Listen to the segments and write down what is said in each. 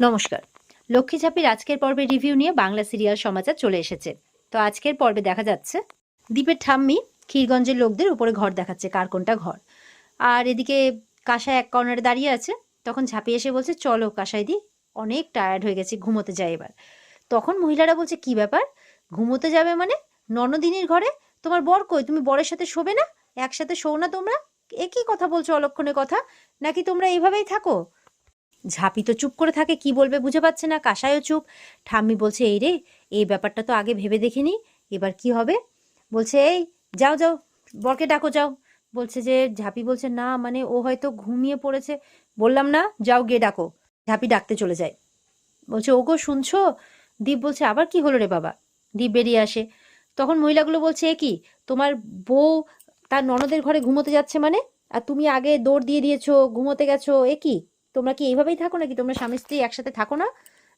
নমস্কার। লক্ষ্মী ঝাঁপির আজকের পর্বে রিভিউ নিয়ে বাংলা সিরিয়াল সমাচার চলে এসেছে। তো আজকের পর্বে দেখা যাচ্ছে দীপের ঠাম্মি ক্ষীরগঞ্জের লোকদের উপরে ঘর দেখাচ্ছে, কার কোনটা ঘর। আর এদিকে কাঁসাই এক কর্নারে দাঁড়িয়ে আছে। তখন ঝাঁপি এসে বলছে, চলো কাঁসাই দি, অনেক টায়ার্ড হয়ে গেছি, ঘুমোতে যাই এবার। তখন মহিলারা বলছে, কি ব্যাপার, ঘুমোতে যাবে মানে? ননদিনীর ঘরে? তোমার বর কই? তুমি বরের সাথে শোবে না? একসাথে শোও না তোমরা? একই কথা বলছো, অলক্ষণে কথা। নাকি তোমরা এইভাবেই থাকো? ঝাঁপি তো চুপ করে থাকে, কি বলবে বুঝে পাচ্ছে না। কাঁসাইও চুপ। ঠাম্মি বলছে, এই রে, এই ব্যাপারটা তো আগে ভেবে দেখিনি, এবার কি হবে? বলছে, এই যাও যাও, বরকে ডাকো যাও। বলছে যে, ঝাঁপি বলছে, না মানে ও হয়তো ঘুমিয়ে পড়েছে। বললাম না, যাও গিয়ে ডাকো। ঝাঁপি ডাকতে চলে যায়। বলছে, ওগো শুনছো? দীপ বলছে, আবার কি হলো রে বাবা? দীপ বেরিয়ে আসে। তখন মহিলাগুলো বলছে, এ কি, তোমার বউ তার ননদের ঘরে ঘুমোতে যাচ্ছে মানে? আর তুমি আগে দৌড় দিয়ে দিয়েছো, ঘুমোতে গেছো, এ কি? তোমরা কি এইভাবেই থাকো নাকি? তোমরা স্বামী স্ত্রী একসাথে থাকো না?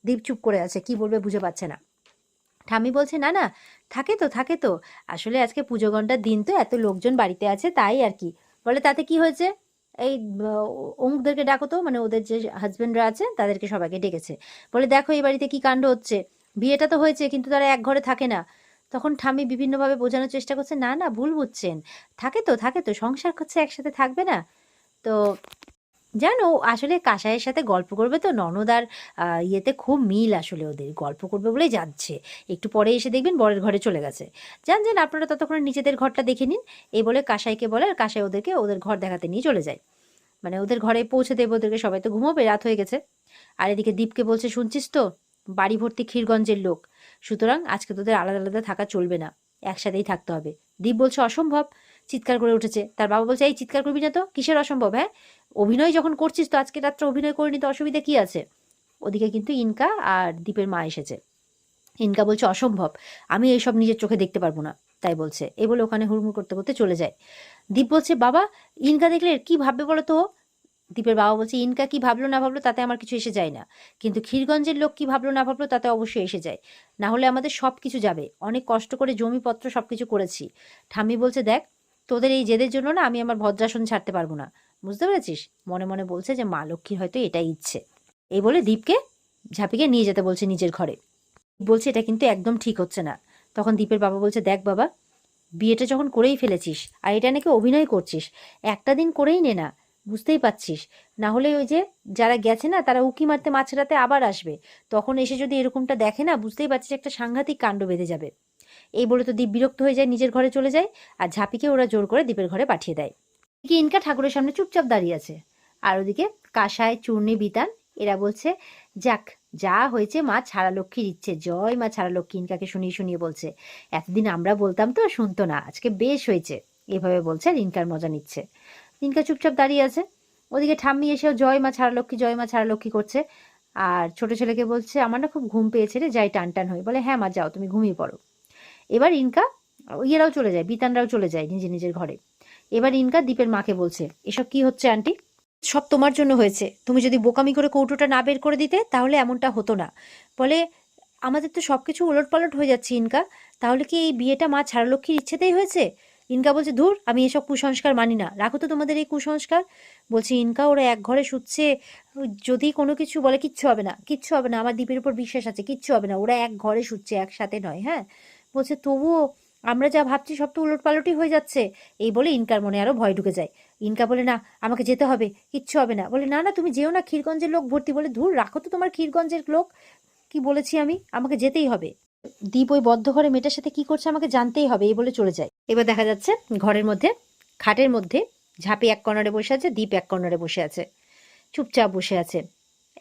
দীপ চুপ করে আছে, কি বলবে বুঝে পাচ্ছে না। ঠাম্মি বলছে, না না, থাকে তো থাকে তো, আসলে আজকে পুজো ঘন্টার দিন, তো এত লোকজন বাড়িতে আছে তাই আর কি। বলে, তাতে কি হয়েছে? এই অমুকদেরকে ডাকো তো, মানে ওদের যে হাজবেন্ডরা আছে তাদেরকে সবাইকে ডেকেছে। বলে, দেখো এই বাড়িতে কি কাণ্ড হচ্ছে, বিয়েটা তো হয়েছে কিন্তু তারা এক ঘরে থাকে না। তখন ঠাম্মি বিভিন্নভাবে বোঝানোর চেষ্টা করছে, না না, ভুল বুঝছেন, থাকে তো থাকে তো, সংসার করছে, একসাথে থাকবে না? তো জানো, আসলে কাসাইয়ের সাথে গল্প করবে তো ননদ আর ইয়েতে খুব মিল, আসলে ওদের গল্প করবে বলেই যাচ্ছে। একটু পরে এসে দেখবেন বরের ঘরে চলে গেছে। যান যান, আপনারা ততক্ষণ নিজেদের ঘরটা দেখে নিন। এই বলে কাসাইকে বলে, আর কাসাই ওদেরকে ওদের ঘর দেখাতে নিয়ে চলে যায়। মানে ওদের ঘরে পৌঁছে দেবে ওদেরকে, সবাই তো ঘুমোবে, রাত হয়ে গেছে। আর এদিকে দীপকে বলছে, শুনছিস তো, বাড়ি ভর্তি ক্ষীরগঞ্জের লোক, সুতরাং আজকে তোদের আলাদা আলাদা থাকা চলবে না, একসাথেই থাকতে হবে। দীপ বলছে, অসম্ভব, চিৎকার করে উঠেছে। তার বাবা বলছে, এই চিৎকার করবি না তো, কিসের অসম্ভব? হ্যাঁ, অভিনয় যখন করছিস তো আজকে রাত্রে অভিনয় করে নিতে অসুবিধা কি আছে? ওদিকে কিন্তু ইনকা আর দীপের মা এসেছে। ইনকা বলছে, অসম্ভব, আমি এইসব নিজের চোখে দেখতে পারবো না, তাই বলছে। এই বলে ওখানে হুড়মুড় করতে করতে চলে যায়। দীপ বলছে, বাবা, ইনকা দেখলে কি ভাববে বলো তো? দীপের বাবা বলছে, ইনকা কি ভাবলো না ভাবলো তাতে আমার কিছু এসে যায় না, কিন্তু ক্ষীরগঞ্জের লোক কি ভাবলো না ভাবলো তাতে অবশ্যই এসে যায়। না হলে আমাদের সব কিছু যাবে, অনেক কষ্ট করে জমিপত্র সব কিছু করেছি। ঠাম্মি বলছে, দেখ, তোদের এই জেদের জন্য না আমি আমার ভদ্রাসন ছাড়তে পারবো না, বুঝতে পেরেছিস? মনে মনে বলছে যে মা লক্ষ্মীর হয়তো এটাই ইচ্ছে। এই বলে দীপকে ঝাঁপিকে নিয়ে যেতে বলছে নিজের ঘরে। বলছে, এটা কিন্তু একদম ঠিক হচ্ছে না। তখন দীপের বাবা বলছে, দেখ বাবা, বিয়েটা যখন করেই ফেলেছিস আর এটা নাকি অভিনয় করছিস, একটা দিন করেই নে না, বুঝতেই পারছিস? না হলে ওই যে যারা গেছে না, তারা উকি মারতে মাঝরাতে আবার আসবে, তখন এসে যদি এরকমটা দেখে না, বুঝতেই পারছিস একটা সাংঘাতিক কাণ্ড বেঁধে যাবে। এই বলে তো দীপ বিরক্ত হয়ে যায়, নিজের ঘরে চলে যায়। আর ঝাঁপিকে ওরা জোর করে দীপের ঘরে পাঠিয়ে দেয়। এদিকে ইনকা ঠাকুরের সামনে চুপচাপ দাঁড়িয়ে আছে। আর ওদিকে কাঁসায়, চূর্ণি, বিতান এরা বলছে, যাক, যা হয়েছে মা ছাড়া লক্ষ্মীর ইচ্ছে, জয় মা ছাড়া লক্ষ্মী। ইনকাকে শুনিয়ে শুনিয়ে বলছে, এতদিন আমরা বলতাম তো শুনতো না, আজকে বেশ হয়েছে, এভাবে বলছে আর ইনকার মজা নিচ্ছে। ইনকা চুপচাপ দাঁড়িয়ে আছে। ওদিকে ঠাম্মি এসেও জয় মা ছাড়া লক্ষ্মী, জয় মা ছাড়া লক্ষ্মী করছে। আর ছোট ছেলেকে বলছে, আমার না খুব ঘুম পেয়েছে রে, যাই টান টান হয়ে। বলে, হ্যাঁ মা, যাও, তুমি ঘুমিয়ে পড়ো। এবার ইনকা, ইয়েরাও চলে যায়, বিতানরাও চলে যায় নিজে নিজের ঘরে। এবার ইনকা দীপের মাকে বলছে, এসব কি হচ্ছে আন্টি? সব তোমার জন্য হয়েছে, তুমি যদি বোকামি করে কৌটোটা না বের করে দিতে তাহলে এমনটা হতো না। বলে, আমাদের তো সবকিছু উলটপালট হয়ে যাচ্ছে ইনকা, তাহলে কি এই বিয়েটা মা ছাড়লক্ষ্মীর ইচ্ছেতেই হয়েছে? ইনকা বলছে, ধুর, আমি এসব কুসংস্কার মানি না, রাখো তো তোমাদের এই কুসংস্কার। বলছে, ইনকা, ওরা এক ঘরে শুচ্ছে, যদি কোনো কিছু বলে, কিচ্ছু হবে না, কিচ্ছু হবে না, আমার দ্বীপের উপর বিশ্বাস আছে, কিচ্ছু হবে না, ওরা এক ঘরে শুচ্ছে, একসাথে নয়। হ্যাঁ, বলছে, তবুও আমরা যা ভাবছি সব তো উলটপালটই হয়ে যাচ্ছে। এই বলে ইনকার মনে আরো ভয় ঢুকে যায়। ইনকা বলে, না, আমাকে যেতে হবে, কিচ্ছু হবে না। বলে, না না, তুমি যেও না, ক্ষীরগঞ্জের লোক ভর্তি। বলে, ধুর, রাখো তো তোমার ক্ষীরগঞ্জের লোক, কি বলেছি আমি, আমাকে যেতেই হবে। দীপ ওই বদ্ধ ঘরে মেয়েটার সাথে কি করছে আমাকে জানতেই হবে, এই বলে চলে যায়। এবার দেখা যাচ্ছে ঘরের মধ্যে, খাটের মধ্যে ঝাঁপি এক কর্নারে বসে আছে, দীপ এক কর্নারে বসে আছে, চুপচাপ বসে আছে,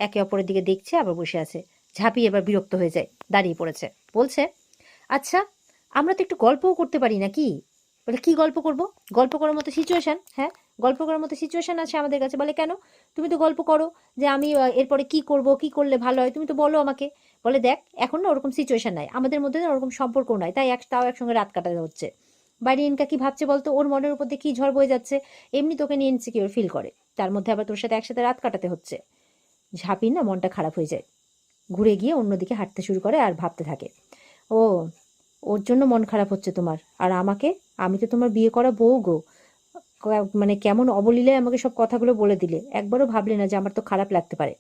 একে অপরের দিকে দেখছে, আবার বসে আছে। ঝাঁপি এবার বিরক্ত হয়ে যায়, দাঁড়িয়ে পড়েছে, বলছে, আচ্ছা, আমরা তো একটু গল্পও করতে পারি নাকি? বলে, কি গল্প করব? গল্প করার মতো সিচুয়েশন? হ্যাঁ, গল্প করার মতো সিচুয়েশন আছে আমাদের কাছে। বলে, কেন? তুমি তো গল্প করো যে আমি এরপরে কি করব, কি করলে ভালো হয়, তুমি তো বলো আমাকে। বলে, দেখ, এখন না ওরকম সিচুয়েশন নাই আমাদের মধ্যে, না ওরকম সম্পর্ক নাই, তাই তাও একসঙ্গে রাত কাটাতে হচ্ছে। বাইরে ইনকা কি ভাবছে বলতো, ওর মনের উপর দিয়ে কি ঝড় বয়ে যাচ্ছে, এমনি তোকে নিয়ে ইনসিকিউর ফিল করে, তার মধ্যে আবার তোর সাথে একসাথে রাত কাটাতে হচ্ছে। ঝাঁপির না মনটা খারাপ হয়ে যায়, ঘুরে গিয়ে অন্যদিকে হাঁটতে শুরু করে আর ভাবতে থাকে, ও, ওর জন্য মন খারাপ হচ্ছে তোমার, আর আমাকে, আমি তো তোমার বিয়ে করা বউ গো, মানে কেমন অবলীলায় আমাকে সব কথাগুলো বলে দিলে, একবারও ভাবলে না যে আমার তো খারাপ লাগতে পারে।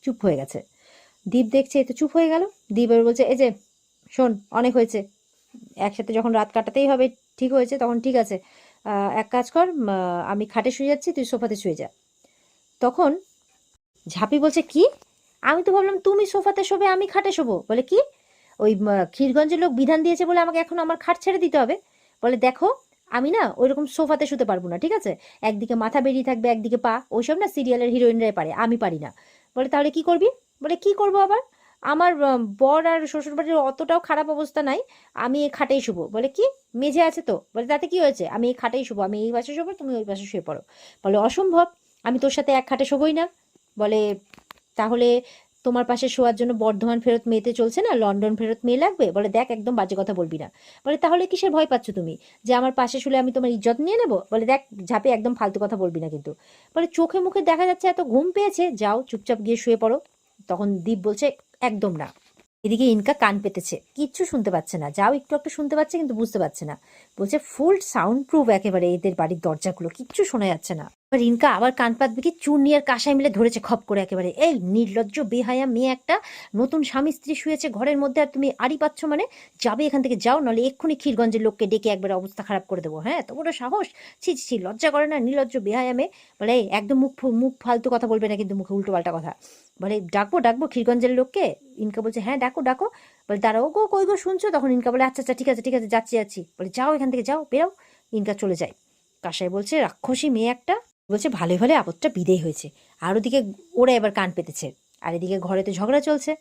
চুপ হয়ে গেছে। দীপ দেখছে এ তো চুপ হয়ে গেল। দীপ এবার বলছে, এই যে শোন, অনেক হয়েছে, একসাথে যখন রাত কাটাতেই হবে, ঠিক হয়েছে, তখন ঠিক আছে, এক কাজ কর, আমি খাটে শুয়ে যাচ্ছি, তুই সোফাতে শুয়ে যা। তখন ঝাঁপি বলছে, কি? আমি তো ভাবলাম তুমি সোফাতে শোবে, আমি খাটে শোবো। বলে, কি? ওই ক্ষীরগঞ্জের লোক বিধান দিয়েছে বলে আমাকে এখন আমার খাট ছেড়ে দিতে হবে? বলে, দেখো, আমি না ওইরকম সোফাতে শুতে পারবো না, ঠিক আছে? একদিকে মাথা বেরিয়ে থাকবে, একদিকে পা, ওইসব না সিরিয়ালের হিরোইনরাই পারে, আমি পারি না। বলে, তাহলে কি করবি? বলে, কি করবো আবার? আমার বর আর শ্বশুরবাড়ির অতটাও খারাপ অবস্থা নাই, আমি এই খাটেই শুবো। বলে, কি? মেঝে আছে তো। বলে, তাতে কি হয়েছে, আমি এই খাটেই শুবো, আমি এই পাশে শোবো, তুমি ওই পাশে শুয়ে পড়ো। বলে, অসম্ভব, আমি তোর সাথে এক খাটে শোবই না। বলে, তাহলে তোমার পাশে শোয়ার জন্য বর্ধমান ফেরত মেয়েতে চলছে না, লন্ডন ফেরত মেয়ে লাগবে? বলে, দেখ, একদম বাজে কথা বলবি না। বলে, তাহলে কিসের ভয় পাচ্ছ তুমি, যে আমার পাশে শুলে আমি তোমার ইজ্জত নিয়ে নেবো? বলে, দেখ ঝাঁপে, একদম ফালতু কথা বলবি না কিন্তু। বলে, চোখে মুখে দেখা যাচ্ছে এত ঘুম পেয়েছে, যাও চুপচাপ গিয়ে শুয়ে পড়ো। তখন দীপ বলছে, একদম না। এদিকে ইনকা কান পেতেছে, কিচ্ছু শুনতে পাচ্ছে না, যাও একটু একটু শুনতে পাচ্ছে কিন্তু বুঝতে পারছে না। বলছে, ফুল সাউন্ড প্রুফ একেবারে এদের বাড়ির দরজাগুলো, কিচ্ছু শোনা যাচ্ছে না। এবার ইনকা আবার কান পাতবে কি, চুন্নি আর কাঁসাই মিলে ধরেছে খপ করে একেবারে, এই নির্লজ্জ বেহায়া মেয়ে একটা, নতুন স্বামী স্ত্রী শুয়েছে ঘরের মধ্যে আর তুমি আড়ি পাচ্ছ মানে? যাবে এখান থেকে, যাও, নলে এক্ষুনি ক্ষীরগঞ্জের লোককে ডেকে একবারে অবস্থা খারাপ করে দেবো। হ্যাঁ, তো বড় সাহস! ছি ছি, লজ্জা করে না নির্লজ্জ বেহায়া মেয়ে? বলে, এই একদম মুখ ফালতু কথা বলবে না কিন্তু, মুখে উল্টো পাল্টা কথা। বলে, ডাকবো ডাকবো ক্ষীরগঞ্জের লোককে? ইনকা বলছে, হ্যাঁ ডাকো ডাকো। বলে, দাঁড়াও গো, কই গো শুনছো? তখন ইনকা বলে, আচ্ছা আচ্ছা, ঠিক আছে ঠিক আছে, যাচ্ছি যাচ্ছি। বলে, যাও এখান থেকে, যাও, বেরাও। ইনকা চলে যায়। কাসাই বলছে, রাক্ষসী মেয়ে একটা। বলছে, ভালোই ভালো আপদটা বিদেয় হয়েছে। আর ওদিকে ওরা এবার কান পেতেছে, আর এদিকে ঘরে তো ঝগড়া চলছে।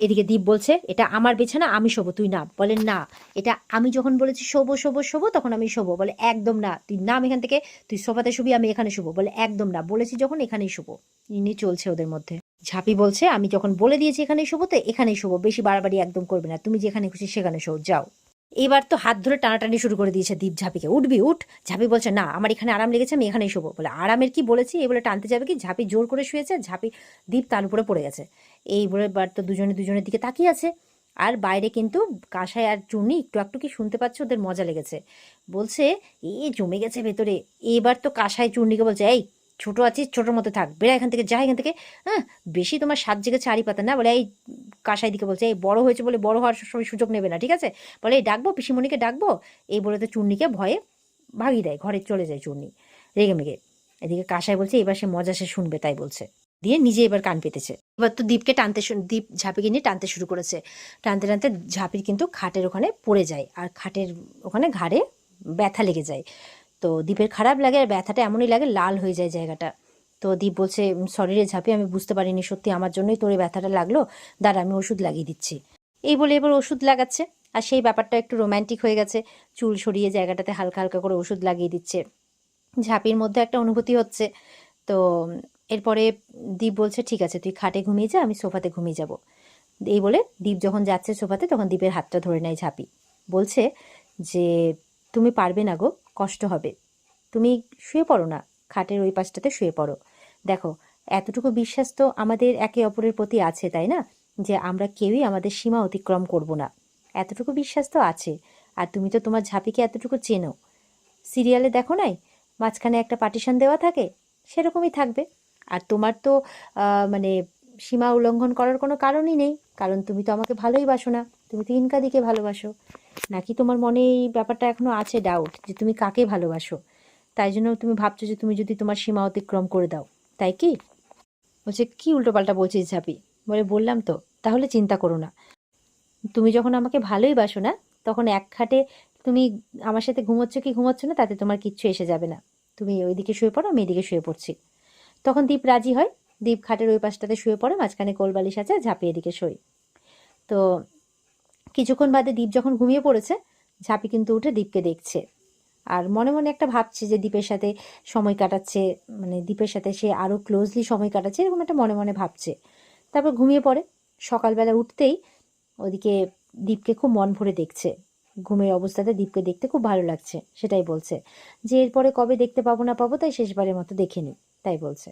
এদিকে দীপ বলছে, এটা আমার বিছানা, আমি শোবো, তুই না। বলে, না, এটা আমি যখন বলেছি শোবো শোবো শোবো, তখন আমি শোবো। বলে, একদম না, তুই নাম এখান থেকে, তুই সোফাতে শুবি, আমি এখানে শুবো। বলে, একদম না, বলেছি যখন এখানেই শুবো। ইনি চলছে ওদের মধ্যে। ঝাঁপি বলছে, আমি যখন বলে দিয়েছি এখানেই শুবো, তো এখানেই শুবো, বেশি বাড়াবাড়ি একদম করবে না, তুমি যেখানে খুশি সেখানে শো, যাও। এবার তো হাত ধরে টানাটানি শুরু করে দিয়েছে দীপ ঝাঁপিকে, উঠবি উঠ। ঝাঁপি বলছে, না, আমার এখানে আরাম লেগেছে, আমি এখানেই শোবো। বলে, আরামের কি বলেছি, এই বলে টানতে যাবে কি, ঝাঁপি জোর করে শুয়েছে, ঝাঁপি দীপ তার উপরে পড়ে গেছে। এই বলে এবার তো দুজনে দুজনের দিকে তাকিয়ে আছে। আর বাইরে কিন্তু কাঁসাই আর চুনি একটু একটু কি শুনতে পাচ্ছে, ওদের মজা লেগেছে। বলছে, এ জমে গেছে ভেতরে। এবার তো কাঁসাই চুন্নিকে বলছে, এই ছোট আছিস, ছোটোর মতো থাক, বেড়া এখান থেকে, যা এখান থেকে। হ্যাঁ, বেশি তোমার সাত জেগেছে আড়ি পাতা না। বলে, এই কাঁসাই দিকে বলছে, এই বড় হয়েছে বলে বড় হওয়ার সবসময় সুযোগ নেবে না, ঠিক আছে? বলে, এই ডাকবো পিসিমণিকে ডাকবো? এই বলে তো চুন্নিকে ভয়ে ভাগিয়ে দেয়, ঘরে চলে যায় চুন্নি রেগে মেগে। এদিকে কাঁসাই বলছে, এবার সে মজা সে শুনবে, তাই বলছে, দিয়ে নিজে এবার কান পেতেছে। এবার তো দীপকে টানতে, দীপ ঝাঁপিকে নিয়ে টানতে শুরু করেছে। টানতে টানতে ঝাঁপির কিন্তু খাটের ওখানে পড়ে যায়, আর খাটের ওখানে ঘাড়ে ব্যথা লেগে যায়। তো দীপের খারাপ লাগে, আর ব্যথাটা এমনই লাগে লাল হয়ে যায় জায়গাটা। তো দীপ বলছে, সরি রে ঝাঁপি, আমি বুঝতে পারিনি, সত্যি আমার জন্যই তোর এই ব্যথাটা লাগলো, দাঁড়া আমি ওষুধ লাগিয়ে দিচ্ছি। এই বলে এবার ওষুধ লাগাচ্ছে। আর সেই ব্যাপারটা একটু রোম্যান্টিক হয়ে গেছে, চুল সরিয়ে জায়গাটাতে হালকা হালকা করে ওষুধ লাগিয়ে দিচ্ছে। ঝাঁপির মধ্যে একটা অনুভূতি হচ্ছে। তো এরপরে দীপ বলছে, ঠিক আছে তুই খাটে ঘুমিয়ে যা, আমি সোফাতে ঘুমিয়ে যাব। এই বলে দীপ যখন যাচ্ছে সোফাতে, তখন দীপের হাতটা ধরে নেয় ঝাঁপি। বলছে যে, তুমি পারবে না গো, কষ্ট হবে, তুমি শুয়ে পড়ো না, খাটের ওই পাশটাতে শুয়ে পড়ো। দেখো, এতটুকু বিশ্বাস তো আমাদের একে অপরের প্রতি আছে, তাই না? যে আমরা কেউই আমাদের সীমা অতিক্রম করব না, এতটুকু বিশ্বাস তো আছে। আর তুমি তো তোমার ঝাঁপিকে এতটুকু চেনো, সিরিয়ালে দেখো নাই, মাঝখানে একটা পার্টিশন দেওয়া থাকে, সেরকমই থাকবে। আর তোমার তো মানে সীমা উল্লঙ্ঘন করার কোনো কারণই নেই, কারণ তুমি তো আমাকে ভালোই বাসো না, তুমি তো ইনকাদিকে ভালোবাসো। নাকি তোমার মনে এই ব্যাপারটা এখনো আছে ডাউট, যে তুমি কাকে ভালোবাসো, তাই জন্য তুমি ভাবছো যে তুমি যদি তোমার সীমা অতিক্রম করে দাও, তাই কি? বলছে, কি উল্টোপাল্টা বলছিস ঝাঁপি? বলে, বললাম তো, তাহলে চিন্তা করো না, তুমি যখন আমাকে ভালোই বাসো না, তখন এক খাটে তুমি আমার সাথে ঘুমোচ্ছ কি ঘুমোচ্ছ না, তাতে তোমার কিচ্ছু এসে যাবে না, তুমি ওইদিকে শুয়ে পড়ো, আমি এদিকে শুয়ে পড়ছি। তখন দীপ রাজি হয়। দীপ খাটের ওই পাশটাতে শুয়ে পড়ে, মাঝখানে কোলবালিশ আছে, ঝাঁপি এদিকে শোয়। তো কিছুক্ষণ বাদে দীপ যখন ঘুমিয়ে পড়েছে, ঝাঁপি কিন্তু উঠে দীপকে দেখছে, আর মনে মনে একটা ভাবছে যে দীপের সাথে সময় কাটাচ্ছে, মানে দীপের সাথে সে আরও ক্লোজলি সময় কাটাচ্ছে, এরকম একটা মনে মনে ভাবছে। তারপর ঘুমিয়ে পড়ে। সকালবেলা উঠতেই ওদিকে দীপকে খুব মন ভরে দেখছে, ঘুমের অবস্থাতে দীপকে দেখতে খুব ভালো লাগছে, সেটাই বলছে, যে এরপরে কবে দেখতে পাবো না পাবো, তাই শেষবারের মতো দেখে নি, তাই বলছে।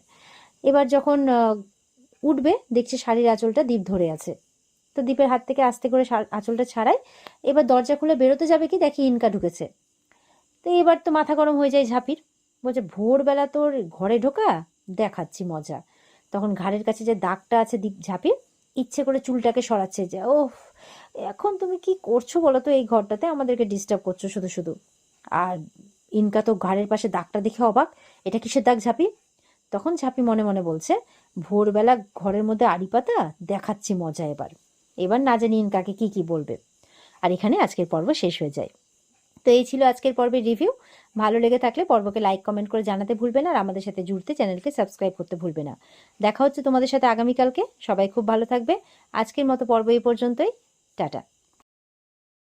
এবার যখন উঠবে, দেখছে শাড়ির আঁচলটা দীপ ধরে আছে। তো দীপের হাত থেকে আস্তে করে আঁচলটা ছাড়ায়। এবার দরজা খুলে বেরোতে যাবে কি, দেখি ইনকা ঢুকেছে। তো এবার তো মাথা গরম হয়ে যায় ঝাঁপির। বলছে, ভোরবেলা তোর ঘরে ঢোকা, দেখাচ্ছি মজা। তখন ঘাড়ের কাছে যে দাগটা আছে ঝাঁপির, ইচ্ছে করে চুলটাকে সরাচ্ছে যে, ওহ এখন তুমি কি করছো বলো তো, এই ঘরটাতে আমাদেরকে ডিস্টার্ব করছো শুধু শুধু। আর ইনকা তো ঘাড়ের পাশে দাগটা দেখে অবাক, এটা কিসের দাগ ঝাঁপি? তখন ঝাঁপি মনে মনে বলছে, ভোরবেলা ঘরের মধ্যে আড়ি পাতা, দেখাচ্ছি মজা এবার। এবার না জানি ইনকাকে কি কি বলবে। আর এখানে আজকের পর্ব শেষ হয়ে যায়। তো এই ছিল আজকের পর্বের রিভিউ। ভালো লেগে থাকলে পর্বকে লাইক কমেন্ট করে জানাতে ভুলবে না, আর আমাদের সাথে জুড়তে চ্যানেলকে সাবস্ক্রাইব করতে ভুলবে না। দেখা হচ্ছে তোমাদের সাথে আগামীকালকে। সবাই খুব ভালো থাকবে। আজকের মতো পর্ব এই পর্যন্তই। টাটা।